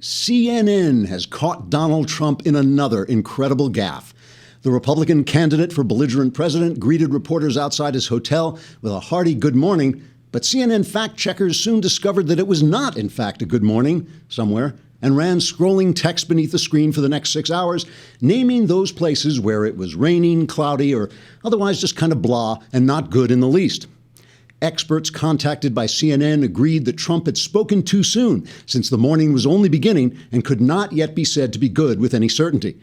CNN has caught Donald Trump in another incredible gaffe. The Republican candidate for belligerent president greeted reporters outside his hotel with a hearty good morning, but CNN fact-checkers soon discovered that it was not, in fact, a good morning somewhere, and ran scrolling text beneath the screen for the next 6 hours, naming those places where it was raining, cloudy, or otherwise just kind of blah and not good in the least. Experts contacted by CNN agreed that Trump had spoken too soon, since the morning was only beginning and could not yet be said to be good with any certainty.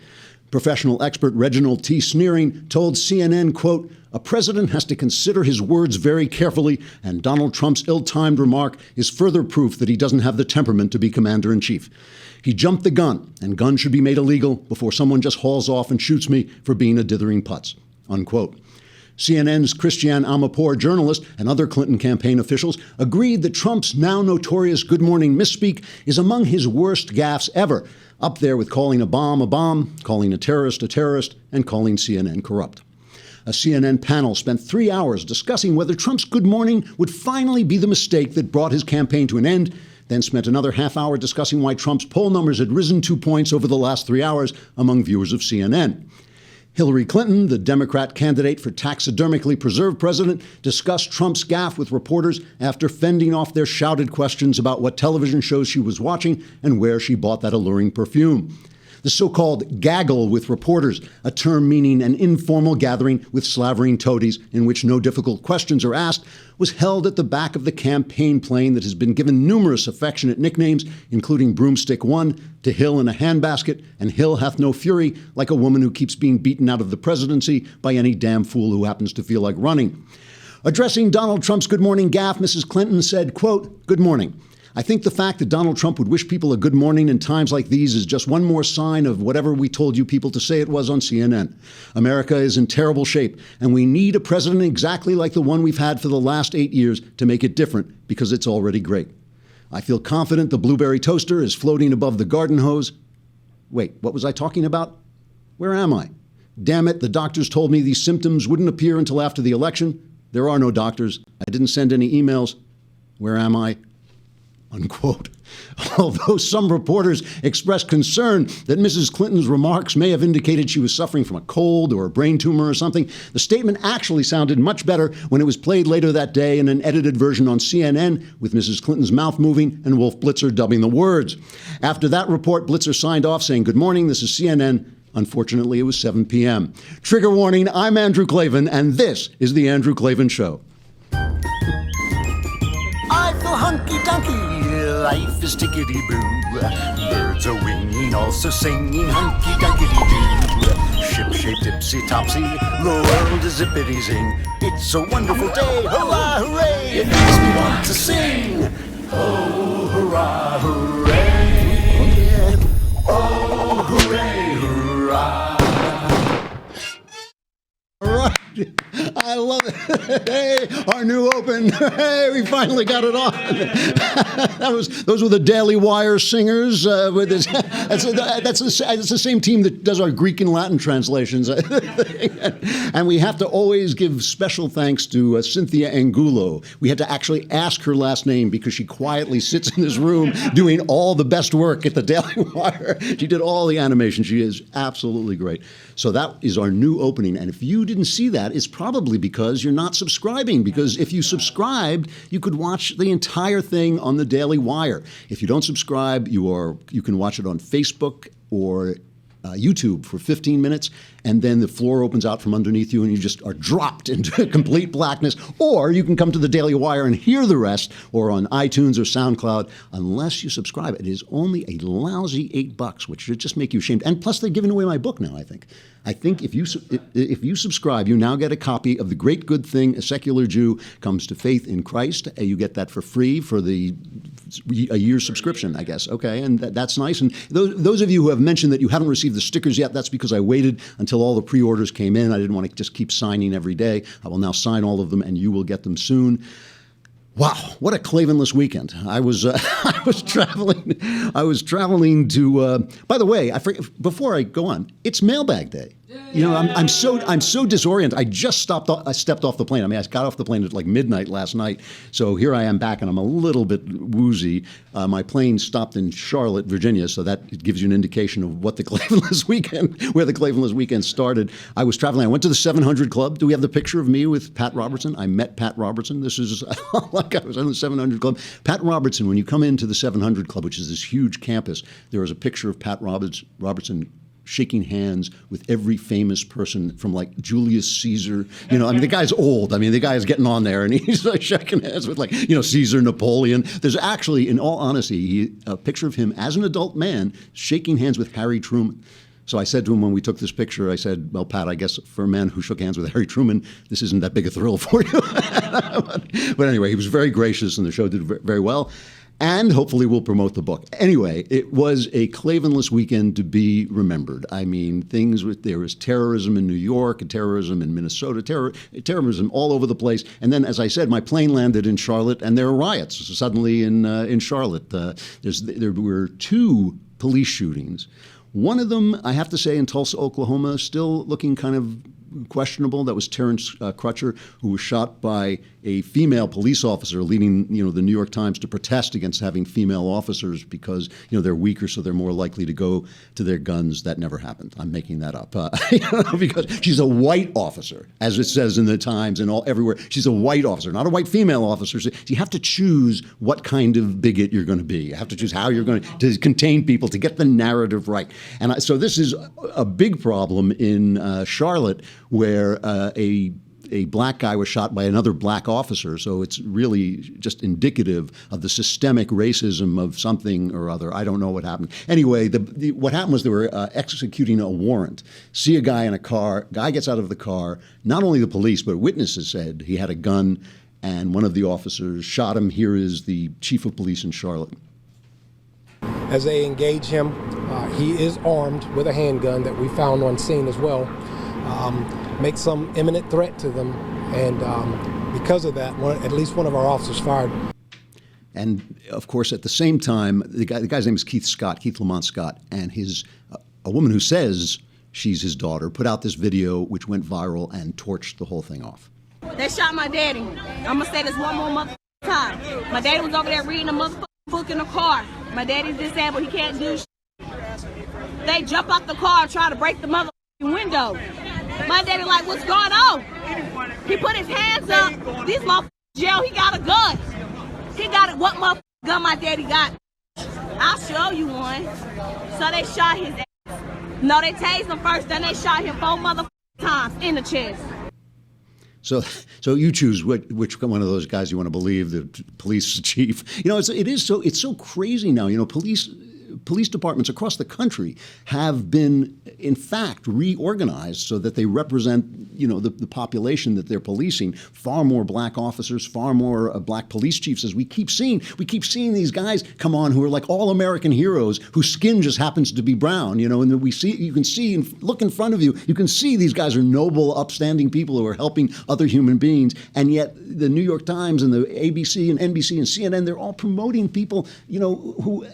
Professional expert Reginald T. Sneering told CNN, quote, "A president has to consider his words very carefully, and Donald Trump's ill-timed remark is further proof that he doesn't have the temperament to be commander-in-chief. He jumped the gun, and guns should be made illegal before someone just hauls off and shoots me for being a dithering putz," unquote. CNN's Christiane Amanpour, journalist, and other Clinton campaign officials agreed that Trump's now notorious Good Morning misspeak is among his worst gaffes ever, up there with calling a bomb, calling a terrorist, and calling CNN corrupt. A CNN panel spent 3 hours discussing whether Trump's Good Morning would finally be the mistake that brought his campaign to an end, then spent another half hour discussing why Trump's poll numbers had risen 2 points over the last 3 hours among viewers of CNN. Hillary Clinton, the Democrat candidate for taxidermically preserved president, discussed Trump's gaffe with reporters after fending off their shouted questions about what television shows she was watching and where she bought that alluring perfume. The so-called gaggle with reporters, a term meaning an informal gathering with slavering toadies in which no difficult questions are asked, was held at the back of the campaign plane that has been given numerous affectionate nicknames, including Broomstick One, to Hill in a handbasket, and Hill hath no fury, like a woman who keeps being beaten out of the presidency by any damn fool who happens to feel like running. Addressing Donald Trump's Good Morning gaffe, Mrs. Clinton said, quote, "Good morning. I think the fact that Donald Trump would wish people a good morning in times like these is just one more sign of whatever we told you people to say it was on CNN. America is in terrible shape, and we need a president exactly like the one we've had for the last 8 years to make it different, because it's already great. I feel confident the blueberry toaster is floating above the garden hose." Wait, what was I talking about? Where am I? Damn it, the doctors told me these symptoms wouldn't appear until after the election. There are no doctors. I didn't send any emails. Where am I? Unquote. Although some reporters expressed concern that Mrs. Clinton's remarks may have indicated she was suffering from a cold or a brain tumor or something, the statement actually sounded much better when it was played later that day in an edited version on CNN with Mrs. Clinton's mouth moving and Wolf Blitzer dubbing the words. After that report, Blitzer signed off saying, "Good morning, this is CNN." Unfortunately, it was 7 p.m. Trigger warning, I'm Andrew Klavan, and this is The Andrew Klavan Show. I feel hunky-dunky. Life is tickety-boo. Birds are winging, also singing hunky-dunky-doo. Ship-shaped, ipsy-topsy, the world is zippity-zing. It's a wonderful day, hurrah, hooray! It makes me want to sing. Oh, hurrah, hooray! Oh, hooray, hurrah! All right. I love it. Hey, our new open. Hey, we finally got it on. Those were the Daily Wire singers. With this, that's the same team that does our Greek and Latin translations. And we have to always give special thanks to Cynthia Angulo. We had to actually ask her last name because she quietly sits in this room doing all the best work at the Daily Wire. She did all the animation. She is absolutely great. So that is our new opening. And if you didn't see that, it's probably because you're not subscribing. Because if you subscribed, you could watch the entire thing on the Daily Wire. If you don't subscribe, you can watch it on Facebook or YouTube for 15 minutes, and then the floor opens out from underneath you and you just are dropped into complete blackness. Or you can come to the Daily Wire and hear the rest, or on iTunes or SoundCloud, unless you subscribe. It is only a lousy $8, which should just make you ashamed. And plus, they're giving away my book now, I think. I think if you subscribe, you now get a copy of The Great Good Thing, A Secular Jew Comes to Faith in Christ. You get that for free for a year's subscription, I guess. Okay, and that's nice. And those of you who have mentioned that you haven't received the stickers yet, that's because I waited until all the pre-orders came in. I didn't want to just keep signing every day. I will now sign all of them, and you will get them soon. Wow, what a Klavanless weekend! I was traveling to. By the way, before I go on, it's Mailbag Day. I'm so disoriented. I stepped off the plane. I mean, I got off the plane at like midnight last night. So here I am back, and I'm a little bit woozy. My plane stopped in Charlotte, Virginia, so that it gives you an indication of what the Klavanless weekend, where the Klavanless weekend started. I was traveling. I went to the 700 Club. Do we have the picture of me with Pat Robertson? I met Pat Robertson. This is like I was on the 700 Club. Pat Robertson. When you come into the 700 Club, which is this huge campus, there is a picture of Pat Robertson shaking hands with every famous person from like Julius Caesar. I mean, the guy's old. I mean, the guy's getting on there, and he's like shaking hands with like, Caesar, Napoleon. There's actually, in all honesty, a picture of him as an adult man shaking hands with Harry Truman. So I said to him when we took this picture, I said, well, Pat, I guess for a man who shook hands with Harry Truman, this isn't that big a thrill for you. But anyway, he was very gracious, and the show did very well. And hopefully we'll promote the book. Anyway, it was a Klavanless weekend to be remembered. I mean, there was terrorism in New York, and terrorism in Minnesota, terrorism all over the place. And then, as I said, my plane landed in Charlotte, and there were riots suddenly in Charlotte. There were 2 police shootings. One of them, I have to say, in Tulsa, Oklahoma, still looking kind of questionable. That was Terrence Crutcher, who was shot by a female police officer, leading the New York Times to protest against having female officers because they're weaker, so they're more likely to go to their guns. That never happened. I'm making that up because she's a white officer, as it says in the Times and everywhere. She's a white officer, not a white female officer. So you have to choose what kind of bigot you're going to be. You have to choose how you're going to contain people to get the narrative right. And so this is a big problem in Charlotte, where a black guy was shot by another black officer. So it's really just indicative of the systemic racism of something or other. I don't know what happened. Anyway, what happened was they were executing a warrant. See a guy in a car. Guy gets out of the car. Not only the police, but witnesses said he had a gun, and one of the officers shot him. Here is the chief of police in Charlotte. As they engage him, he is armed with a handgun that we found on scene as well. Makes some imminent threat to them, and because of that, at least one of our officers fired. And of course, at the same time, the guy's name is Keith Lamont Scott, and a woman who says she's his daughter put out this video which went viral and torched the whole thing off. They shot my daddy. I'm gonna say this one more time. My daddy was over there reading a motherfucking book in the car. My daddy's disabled. He can't do shit. They jump out the car and try to break the motherfucking window. My daddy like, what's going on? He put his hands up. These motherfuckers jail, he got a gun. He got it. What motherfucking gun my daddy got? I'll show you one. So they shot his ass. No, they tased him first, then they shot him 4 motherfucking times in the chest. So you choose which one of those guys you want to believe, the police chief. It's so crazy now. Police departments across the country have been, in fact, reorganized so that they represent, the population that they're policing. Far more black officers, far more black police chiefs, as we keep seeing. We keep seeing these guys come on who are like all American heroes whose skin just happens to be brown, and you can see, look in front of you, you can see these guys are noble, upstanding people who are helping other human beings. And yet the New York Times and the ABC and NBC and CNN, they're all promoting people, who,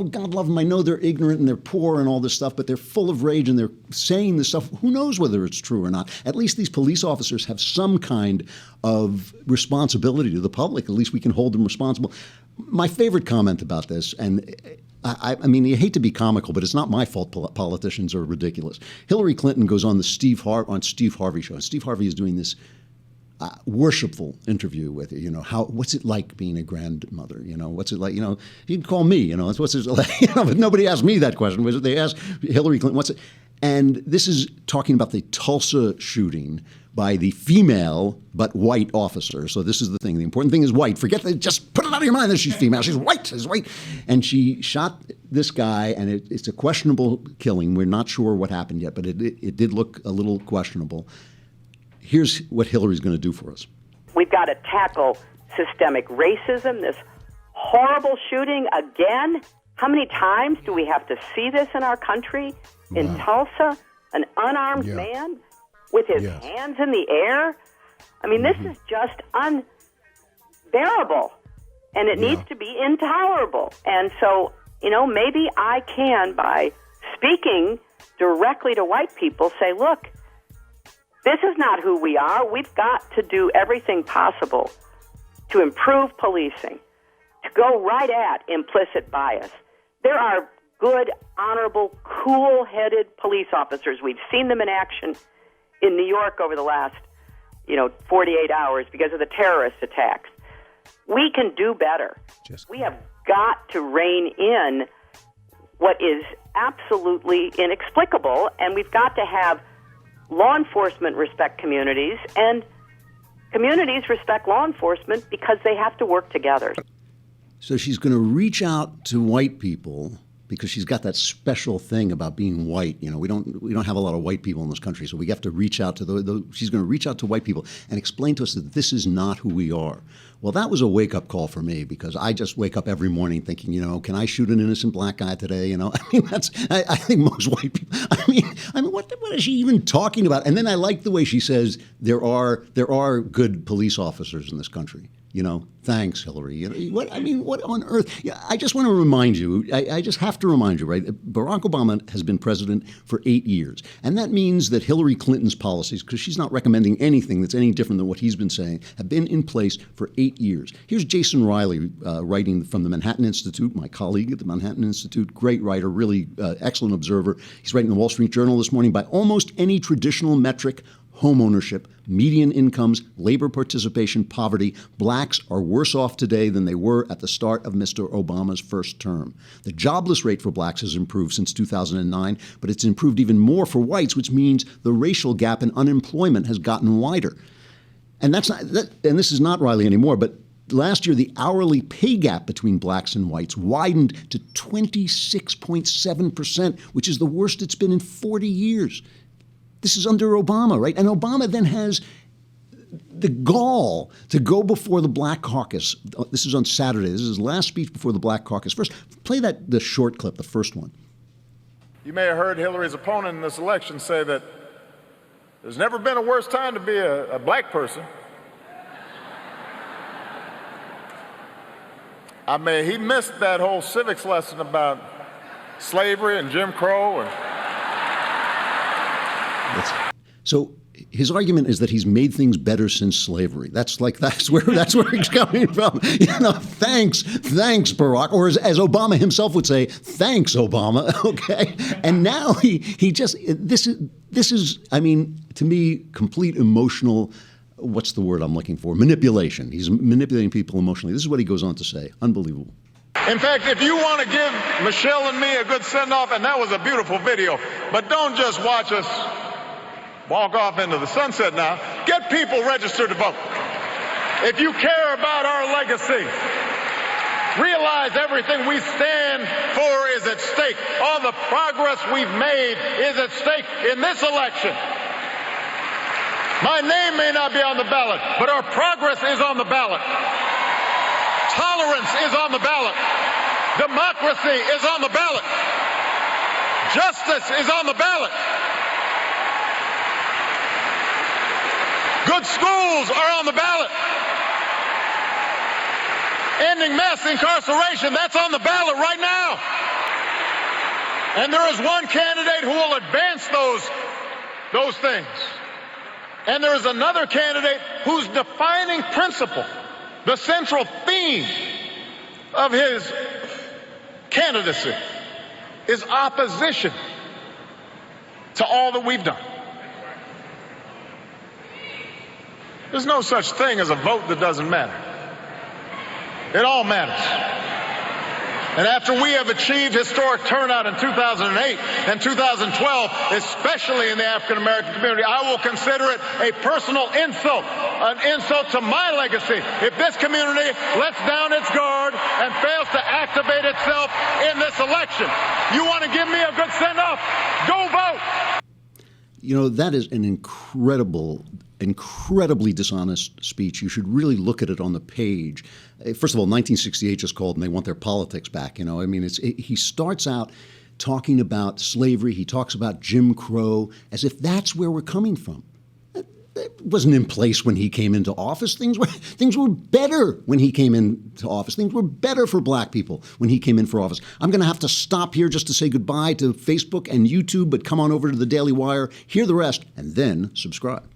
God love them. I know they're ignorant and they're poor and all this stuff, but they're full of rage and they're saying this stuff. Who knows whether it's true or not? At least these police officers have some kind of responsibility to the public. At least we can hold them responsible. My favorite comment about this, and I mean, you hate to be comical, but it's not my fault politicians are ridiculous. Hillary Clinton goes on the Steve Harvey show. Steve Harvey is doing this worshipful interview with her. What's it like being a grandmother? What's it like? You can call me. What's it like? But nobody asked me that question. They asked Hillary Clinton. What's it? And this is talking about the Tulsa shooting by the female but white officer. So this is the thing. The important thing is white. Forget that. Just put it out of your mind that she's female. She's white. She's white. And she shot this guy, and it's a questionable killing. We're not sure what happened yet, but it did look a little questionable. Here's what Hillary's going to do for us. We've got to tackle systemic racism, this horrible shooting again. How many times do we have to see this in our country? In Tulsa, an unarmed man with his hands in the air? I mean, this is just unbearable, and it needs to be intolerable. And so, maybe I can, by speaking directly to white people, say, look, This is not who we are. We've got to do everything possible to improve policing, to go right at implicit bias. There are good, honorable, cool-headed police officers. We've seen them in action in New York over the last, 48 hours because of the terrorist attacks. We can do better. We have got to rein in what is absolutely inexplicable, and we've got to have law enforcement respect communities, and communities respect law enforcement because they have to work together. So she's going to reach out to white people because she's got that special thing about being white. We don't have a lot of white people in this country, so we have to reach out to she's going to reach out to white people and explain to us that this is not who we are. Well, that was a wake-up call for me because I just wake up every morning thinking, can I shoot an innocent black guy today? I think most white people. What is she even talking about? And then I like the way she says there are good police officers in this country. Thanks, Hillary. What on earth? Yeah, I just want to remind you, I just have to remind you, right? Barack Obama has been president for 8 years. And that means that Hillary Clinton's policies, because she's not recommending anything that's any different than what he's been saying, have been in place for 8 years. Here's Jason Riley writing from the Manhattan Institute, my colleague at the Manhattan Institute, great writer, really excellent observer. He's writing the Wall Street Journal this morning. By almost any traditional metric, home ownership, median incomes, labor participation, poverty, blacks are worse off today than they were at the start of Mr. Obama's first term. The jobless rate for blacks has improved since 2009, but it's improved even more for whites, which means the racial gap in unemployment has gotten wider. And this is not Riley anymore, but last year the hourly pay gap between blacks and whites widened to 26.7%, which is the worst it's been in 40 years. This is under Obama, right? And Obama then has the gall to go before the Black Caucus. This is on Saturday. This is his last speech before the Black Caucus. First, play the short clip, the first one. You may have heard Hillary's opponent in this election say that there's never been a worse time to be a black person. He missed that whole civics lesson about slavery and Jim Crow and... So his argument is that he's made things better since slavery. That's where he's coming from. Thanks, Barack, or as Obama himself would say, thanks, Obama. Okay, and now this is to me complete emotional. What's the word I'm looking for? Manipulation. He's manipulating people emotionally. This is what he goes on to say. Unbelievable. In fact, if you want to give Michelle and me a good send-off, and that was a beautiful video, but don't just watch us walk off into the sunset now. Get people registered to vote. If you care about our legacy, realize everything we stand for is at stake. All the progress we've made is at stake in this election. My name may not be on the ballot, but our progress is on the ballot. Tolerance is on the ballot. Democracy is on the ballot. Justice is on the ballot. Good schools are on the ballot. Ending mass incarceration, that's on the ballot right now. And there is one candidate who will advance those things. And there is another candidate whose defining principle, the central theme of his candidacy, is opposition to all that we've done. There's no such thing as a vote that doesn't matter. It all matters. And after we have achieved historic turnout in 2008 and 2012, especially in the African American community, I will consider it a personal insult, an insult to my legacy, if this community lets down its guard and fails to activate itself in this election. You want to give me a good send-off? Go vote! That is an incredibly dishonest speech. You should really look at it on the page. First of all, 1968 just called and they want their politics back. He starts out talking about slavery. He talks about Jim Crow as if that's where we're coming from. That wasn't in place when he came into office. Things were better when he came into office. Things were better for black people when he came in for office. I'm going to have to stop here just to say goodbye to Facebook and YouTube, but come on over to the Daily Wire, hear the rest, and then subscribe.